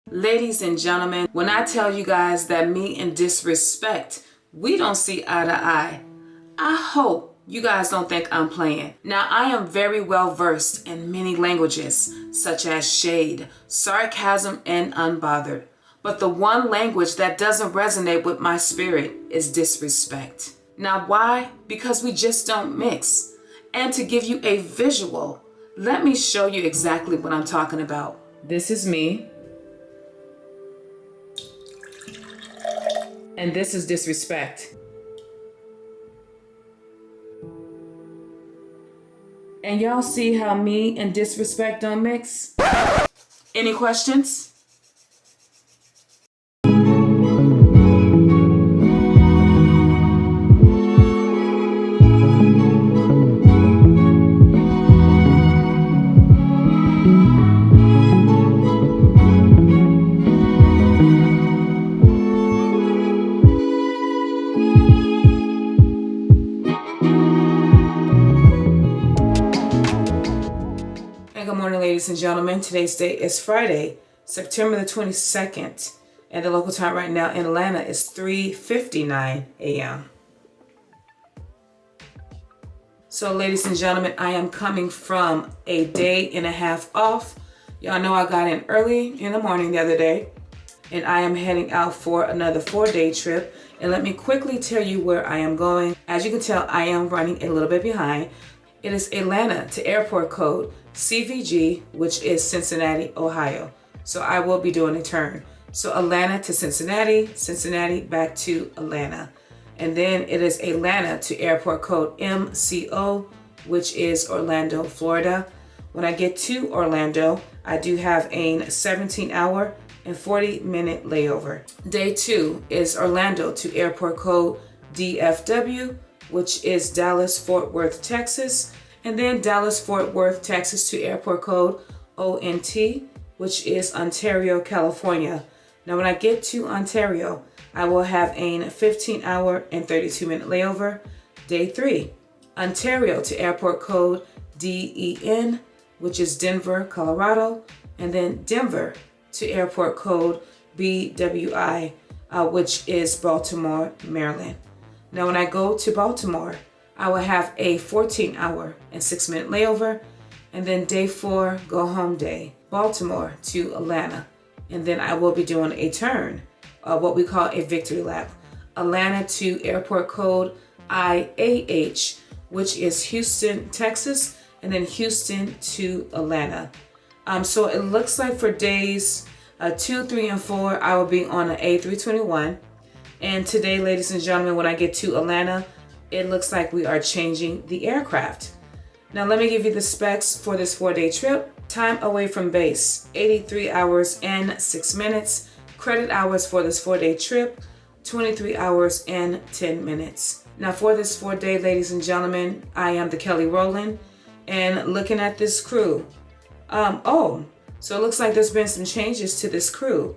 Ladies and gentlemen, when I tell you guys that me and disrespect, we don't see eye to eye, I hope you guys don't think I'm playing. Now, I am very well versed in many languages, such as shade, sarcasm, and unbothered. But the one language that doesn't resonate with my spirit is disrespect. Now, why? Because we just don't mix. And to give you a visual, let me show you exactly what I'm talking about. This is me. And this is disrespect. And y'all see how me and disrespect don't mix? Any questions? Good morning, ladies and gentlemen. Today's date is Friday, September the 22nd, and the local time right now in Atlanta is 3:59 a.m. So, ladies and gentlemen, I am coming from a day and a half off. Y'all know I got in early in the morning the other day, and I am heading out for another 4-day trip. And let me quickly tell you where I am going. As you can tell, I am running a little bit behind. It is Atlanta to airport code CVG, which is Cincinnati, Ohio. So I will be doing a turn. So Atlanta to Cincinnati, Cincinnati back to Atlanta. And then it is Atlanta to airport code MCO, which is Orlando, Florida. When I get to Orlando, I do have a 17-hour and 40-minute layover. Day 2 is Orlando to airport code DFW, which is Dallas, Fort Worth, Texas. And then Dallas, Fort Worth, Texas to airport code ONT, which is Ontario, California. Now, when I get to Ontario, I will have a 15-hour and 32-minute layover. Day 3, Ontario to airport code DEN, which is Denver, Colorado. And then Denver to airport code BWI, which is Baltimore, Maryland. Now, when I go to Baltimore, I will have a 14-hour and 6-minute layover. And then day 4, go home day, Baltimore to Atlanta. And then I will be doing a turn, what we call a victory lap. Atlanta to airport code IAH, which is Houston, Texas, and then Houston to Atlanta. So it looks like for days 2, 3, and 4, I will be on an A321. And today, ladies and gentlemen, when I get to Atlanta, it looks like we are changing the aircraft. Now, let me give you the specs for this 4-day trip. Time away from base, 83 hours and 6 minutes. Credit hours for this 4-day trip, 23 hours and 10 minutes. Now, for this 4-day, ladies and gentlemen, I am the Kelly Rowland. And looking at this crew, so it looks like there's been some changes to this crew.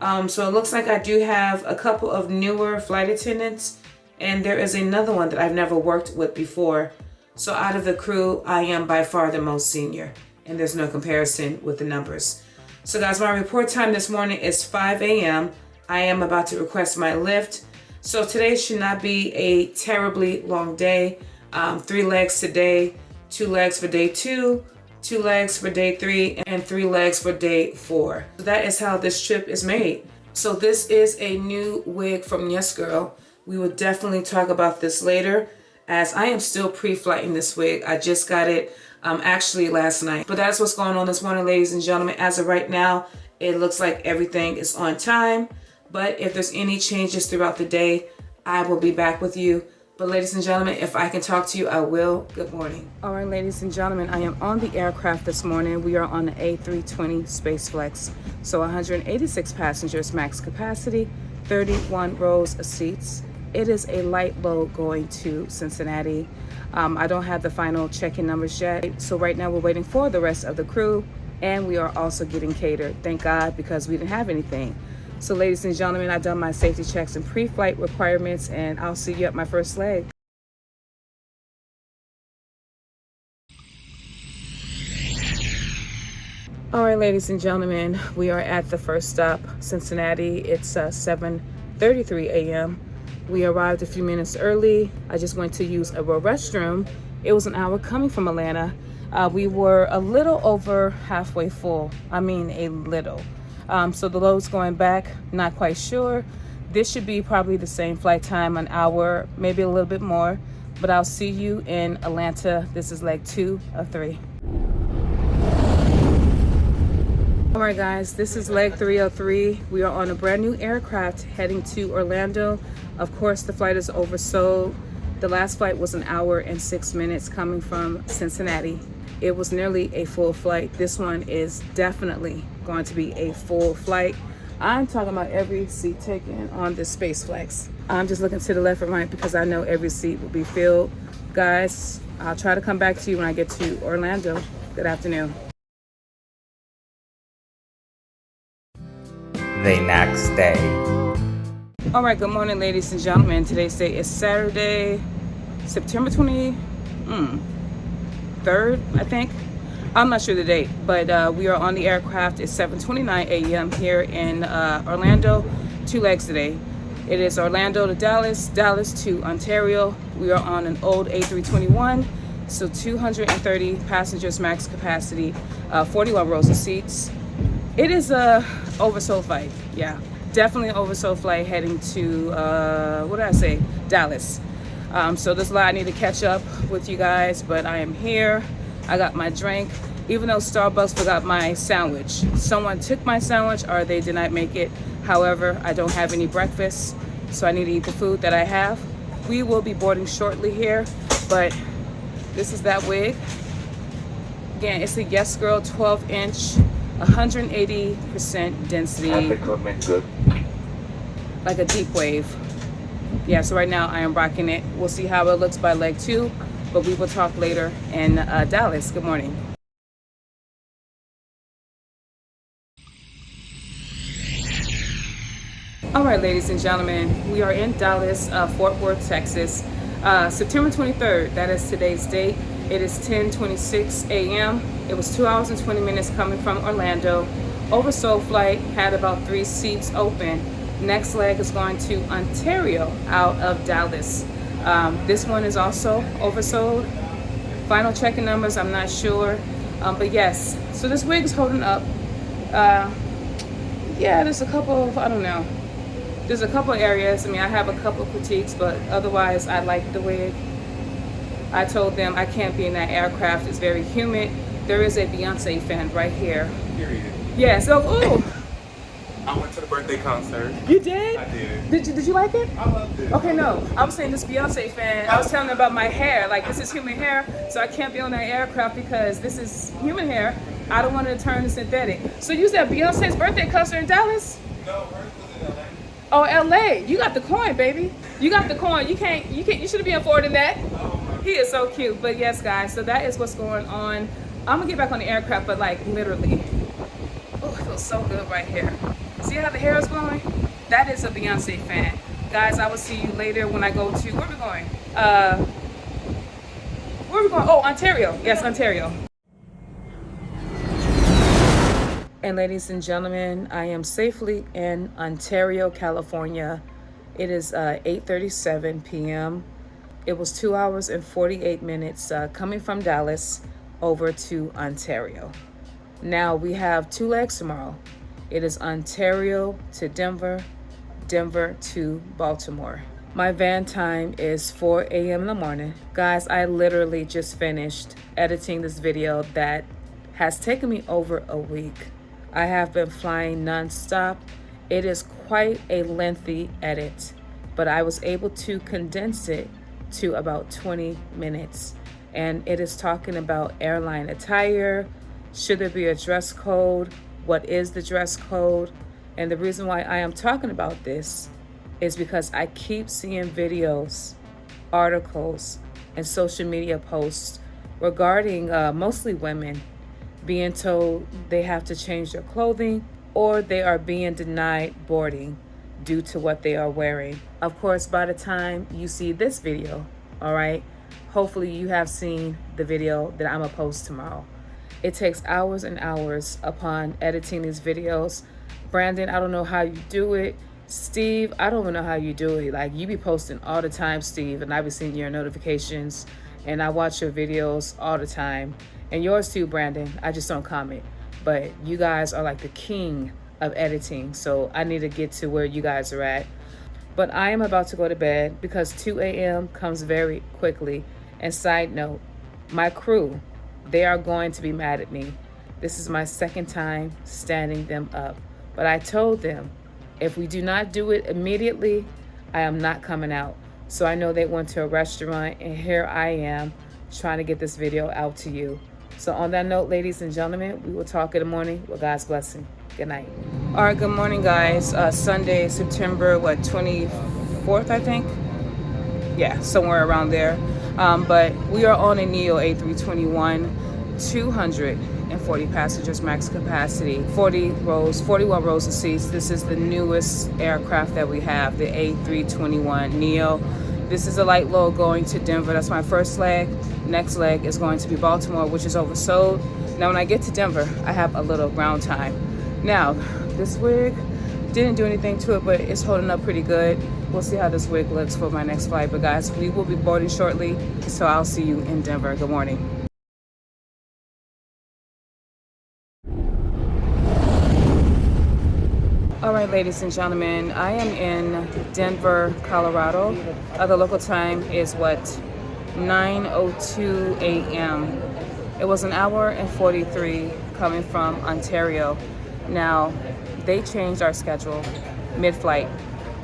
So it looks like I do have a couple of newer flight attendants, and there is another one that I've never worked with before. So out of the crew, I am by far the most senior, and there's no comparison with the numbers. So guys, my report time this morning is 5 a.m. I am about to request my lift. So today should not be a terribly long day. 3 legs today, 2 legs for day 2, 2 legs for day 3, and 3 legs for day 4. So that is how this trip is made. So this is a new wig from Yes Girl. We will definitely talk about this later, as I am still pre-flighting this wig. I just got it actually last night. But that's what's going on this morning, ladies and gentlemen. As of right now, it looks like everything is on time. But if there's any changes throughout the day, I will be back with you. But ladies and gentlemen, if I can talk to you, I will. Good morning. All right, ladies and gentlemen, I am on the aircraft this morning. We are on the A320 SpaceFlex. So 186 passengers max capacity, 31 rows of seats. It is a light load going to Cincinnati. I don't have the final check-in numbers yet. So right now we're waiting for the rest of the crew, and we are also getting catered. Thank God, because we didn't have anything. So ladies and gentlemen, I've done my safety checks and pre-flight requirements, and I'll see you at my first leg. All right, ladies and gentlemen, we are at the first stop, Cincinnati. It's 7:33 a.m. We arrived a few minutes early. I just went to use a restroom. It was an hour coming from Atlanta. We were a little over halfway full. I mean, a little. So the load's going back, not quite sure. This should be probably the same flight time, an hour, maybe a little bit more. But I'll see you in Atlanta. This is leg 2 of 3. All right, guys, this is leg 303. We are on a brand new aircraft heading to Orlando. Of course, the flight is oversold. The last flight was an hour and 6 minutes coming from Cincinnati. It was nearly a full flight. This one is definitely going to be a full flight. I'm talking about every seat taken on this SpaceFlex. I'm just looking to the left and right because I know every seat will be filled. Guys, I'll try to come back to you when I get to Orlando. Good afternoon. The next day. All right, good morning, ladies and gentlemen. Today's date is Saturday, September 23rd, I think. I'm not sure the date, but we are on the aircraft. It's 7:29 a.m. here in Orlando. 2 legs today. It is Orlando to Dallas, Dallas to Ontario. We are on an old A321, so 230 passengers max capacity, 41 rows of seats. It is a oversold flight, yeah. Definitely an oversold flight heading to, Dallas. So there's a lot I need to catch up with you guys, but I am here. I got my drink, even though Starbucks forgot my sandwich. Someone took my sandwich or they did not make it. However, I don't have any breakfast, so I need to eat the food that I have. We will be boarding shortly here, but this is that wig. Again, it's a Yes Girl 12-inch. 180% density, like a deep wave. Yeah, so right now I am rocking it. We'll see how it looks by leg 2, but we will talk later in Dallas. Good morning. All right, ladies and gentlemen, we are in Dallas, Fort Worth, Texas. September 23rd, that is today's date. It is 10:26 a.m. It was 2 hours and 20 minutes coming from Orlando. Oversold flight, had about 3 seats open. Next leg is going to Ontario out of Dallas. This one is also oversold. Final checking numbers, I'm not sure. But yes, so this wig is holding up. Yeah, there's a couple of, I don't know. There's a couple of areas. I mean, I have a couple of critiques, but otherwise I like the wig. I told them I can't be in that aircraft. It's very humid. There is a Beyonce fan right here. Period. Yeah, so, ooh. I went to the birthday concert. You did? I did. Did you like it? I loved it. Okay, no. I was saying this Beyonce fan, I was telling them about my hair. Like, this is human hair, so I can't be on that aircraft because this is human hair. I don't want it to turn to synthetic. So you said Beyonce's birthday concert in Dallas? No, hers was in LA. Oh, LA. You got the coin, baby. You got the coin. You should have been affording that. He is so cute. But yes, guys, so that is what's going on. I'm gonna get back on the aircraft, but like literally. Oh, it feels so good right here. See how the hair is blowing? That is a Beyonce fan. Guys, I will see you later when I go to, where are we going? Where are we going? Oh, Ontario. Yes, Ontario. And ladies and gentlemen, I am safely in Ontario, California. It is 8:37 p.m. It was 2 hours and 48 minutes coming from Dallas over to Ontario. Now we have 2 legs tomorrow. It is Ontario to Denver, Denver to Baltimore. My van time is 4 a.m. in the morning. Guys, I literally just finished editing this video that has taken me over a week. I have been flying nonstop. It is quite a lengthy edit, but I was able to condense it to about 20 minutes. And it is talking about airline attire. Should there be a dress code? What is the dress code? And the reason why I am talking about this is because I keep seeing videos, articles, and social media posts regarding mostly women being told they have to change their clothing or they are being denied boarding due to what they are wearing. Of course, by the time you see this video, all right, hopefully you have seen the video that I'm gonna post tomorrow. It takes hours and hours upon editing these videos. Brandon, I don't know how you do it. Steve, I don't even know how you do it. Like, you be posting all the time, Steve, and I be seeing your notifications, and I watch your videos all the time. And yours too, Brandon. I just don't comment. But you guys are like the king of editing, so I need to get to where you guys are at. But I am about to go to bed because 2 a.m. comes very quickly. And side note, my crew, they are going to be mad at me. This is my second time standing them up. But I told them, if we do not do it immediately, I am not coming out. So I know they went to a restaurant, and here I am trying to get this video out to you. So on that note, ladies and gentlemen, we will talk in the morning with God's blessing. Good night. All right, good morning, guys. Sunday, September, 24th, I think? Yeah, somewhere around there. But we are on a Neo A321, 240 passengers max capacity, 41 rows of seats. This is the newest aircraft that we have, the A321 Neo. This is a light load going to Denver. That's my first leg. Next leg is going to be Baltimore, which is oversold. Now, when I get to Denver, I have a little ground time. Now, this wig didn't do anything to it, but it's holding up pretty good. We'll see how this wig looks for my next flight. But guys, we will be boarding shortly, so I'll see you in Denver. Good morning. All right, ladies and gentlemen, I am in Denver, Colorado. The local time is 9:02 a.m. It was an hour and 43 coming from Ontario. Now, they changed our schedule mid-flight.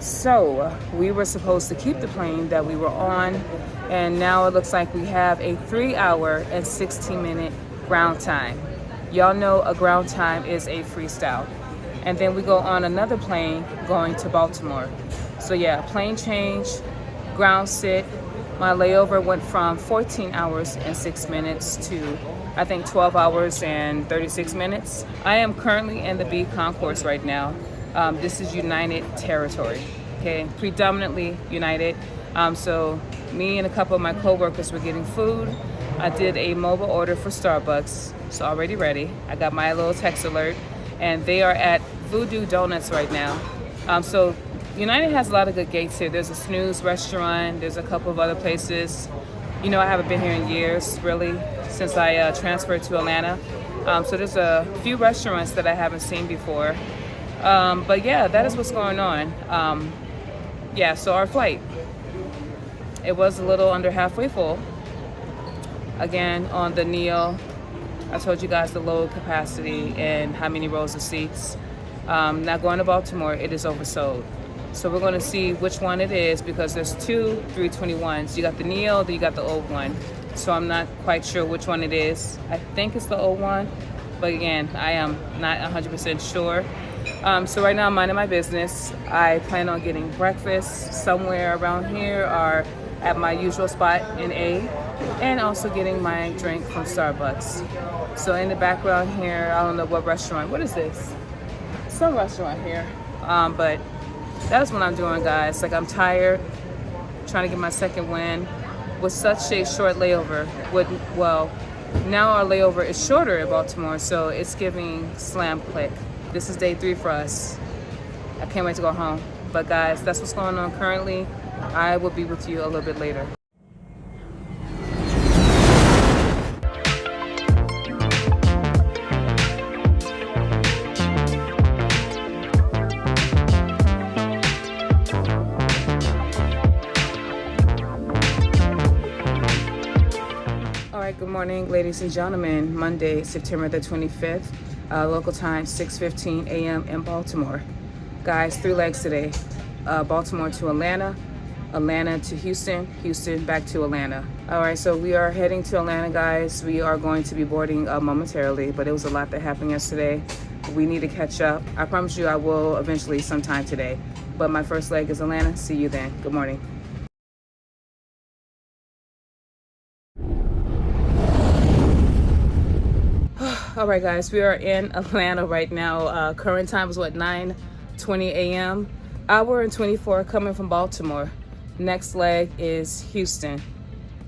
So we were supposed to keep the plane that we were on, and now it looks like we have a 3-hour and 16-minute ground time. Y'all know a ground time is a freestyle. And then we go on another plane going to Baltimore. So yeah, plane change, ground sit. My layover went from 14 hours and 6 minutes to, I think, 12 hours and 36 minutes. I am currently in the B concourse right now. This is United territory, okay? Predominantly United. So me and a couple of my coworkers were getting food. I did a mobile order for Starbucks. It's already ready. I got my little text alert, and they are at Voodoo Donuts right now. So United has a lot of good gates here. There's a Snooze restaurant. There's a couple of other places. You know, I haven't been here in years, really, since I transferred to Atlanta. So there's a few restaurants that I haven't seen before. But yeah, that is what's going on. Yeah, so our flight, it was a little under halfway full. Again, on the Neo, I told you guys the load capacity and how many rows of seats. Now going to Baltimore, it is oversold. So we're going to see which one it is, because there's two 321s. You got the Neo, then you got the old one. So I'm not quite sure which one it is. I think it's the old one, but again, I am not 100% sure. So right now I'm minding my business. I plan on getting breakfast somewhere around here or at my usual spot in A, and also getting my drink from Starbucks. So in the background here, I don't know what restaurant. What is this? Some restaurant here. But that's what I'm doing, guys. Like, I'm tired, trying to get my second win with such a short layover. Well, now our layover is shorter in Baltimore, so it's giving slam click. This is day 3 for us. I can't wait to go home. But guys, that's what's going on currently. I will be with you a little bit later. Good morning, ladies and gentlemen. Monday, September the 25th, local time 6:15 a.m. in Baltimore. Guys, 3 legs today. Baltimore to Atlanta, Atlanta to Houston, Houston back to Atlanta. All right, so we are heading to Atlanta, guys. We are going to be boarding momentarily, but it was a lot that happened yesterday. We need to catch up. I promise you I will eventually sometime today. But my first leg is Atlanta. See you then. Good morning. All right, guys, we are in Atlanta right now. Current time is 9:20 a.m. Hour and 24 coming from Baltimore. Next leg is Houston.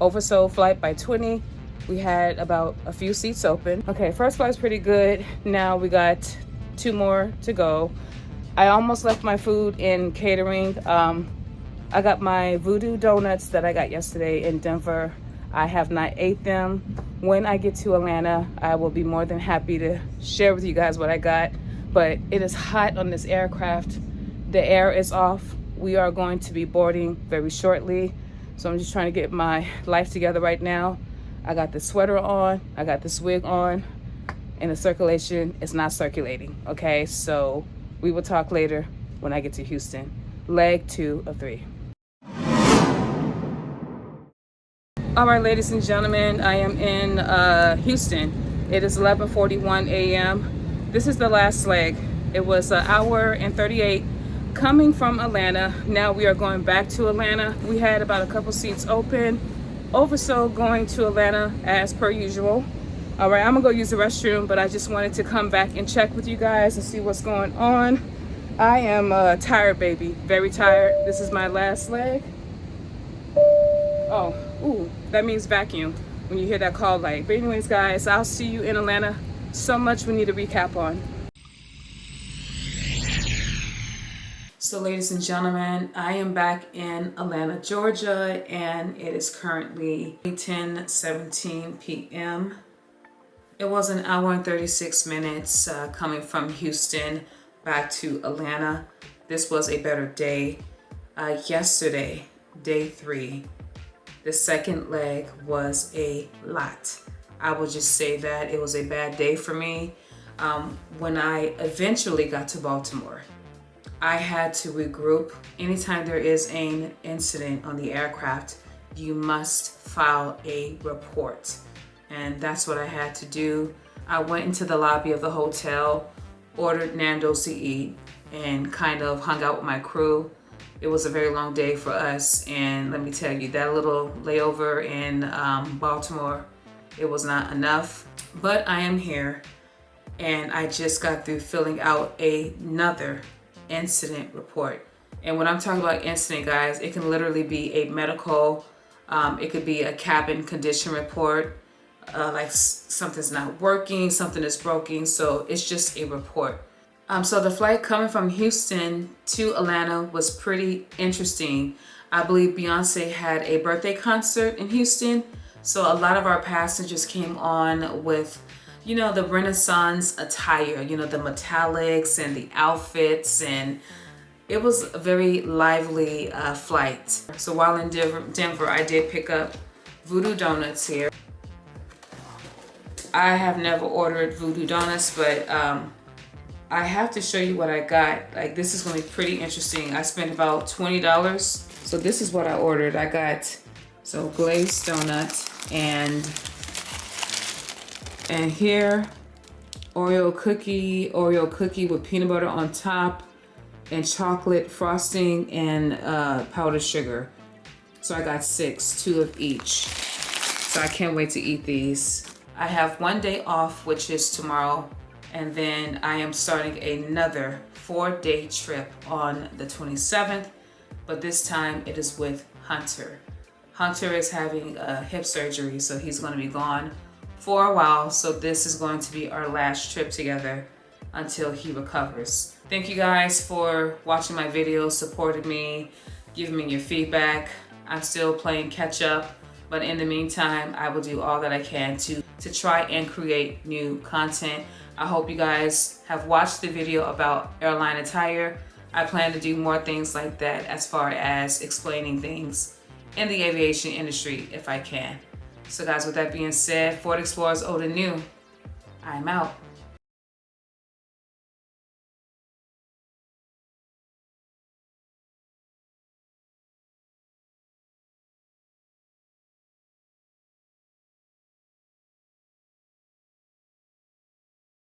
Oversold flight by 20. We had about a few seats open. Okay, first flight's pretty good. Now we got 2 more to go. I almost left my food in catering. I got my voodoo donuts that I got yesterday in Denver. I have not ate them. When I get to Atlanta, I will be more than happy to share with you guys what I got. But it is hot on this aircraft. The air is off. We are going to be boarding very shortly. So I'm just trying to get my life together right now. I got the sweater on, I got this wig on, and the circulation is not circulating, okay? So we will talk later when I get to Houston. Leg 2 of 3. All right, ladies and gentlemen, I am in Houston. It is 11:41 a.m. This is the last leg. It was an hour and 38 coming from Atlanta. Now we are going back to Atlanta. We had about a couple seats open. Oversold going to Atlanta as per usual. All right, I'm gonna go use the restroom, but I just wanted to come back and check with you guys and see what's going on. I am tired, baby, very tired. This is my last leg. Oh, ooh, that means vacuum when you hear that call light. But anyways, guys, I'll see you in Atlanta. So much we need to recap on. So ladies and gentlemen, I am back in Atlanta, Georgia, and it is currently 10:17 p.m. It was an hour and 36 minutes coming from Houston back to Atlanta. This was a better day. Yesterday, day 3, the second leg was a lot. I will just say that it was a bad day for me. When I eventually got to Baltimore, I had to regroup. Anytime there is an incident on the aircraft, you must file a report. And that's what I had to do. I went into the lobby of the hotel, ordered Nando's to eat, and kind of hung out with my crew. It was a very long day for us, and let me tell you, that little layover in Baltimore, it was not enough. But I am here, and I just got through filling out another incident report. And when I'm talking about incident, guys, it can literally be a medical, it could be a cabin condition report, like something's not working, something is broken. So it's just a report. So the flight coming from Houston to Atlanta was pretty interesting. I believe Beyonce had a birthday concert in Houston. So a lot of our passengers came on with, you know, the Renaissance attire, you know, the metallics and the outfits, and it was a very lively flight. So while in Denver, I did pick up voodoo donuts here. I have never ordered voodoo donuts, but I have to show you what I got. Like, this is going to be pretty interesting. I spent about $20. So this is what I ordered. I got glazed donut and here Oreo cookie with peanut butter on top and chocolate frosting and powdered sugar. So I got 6, 2 of each. So I can't wait to eat these. I have one day off, which is tomorrow, and then I am starting another 4-day trip on the 27th, but this time it is with Hunter. Hunter is having a hip surgery, so he's going to be gone for a while. So this is going to be our last trip together until he recovers. Thank you guys for watching my videos, supporting me, giving me your feedback. I'm still playing catch up, but in the meantime, I will do all that I can to try and create new content. I hope you guys have watched the video about airline attire. I plan to do more things like that as far as explaining things in the aviation industry if I can. So guys, with that being said, Ford Explorers old and new, I'm out.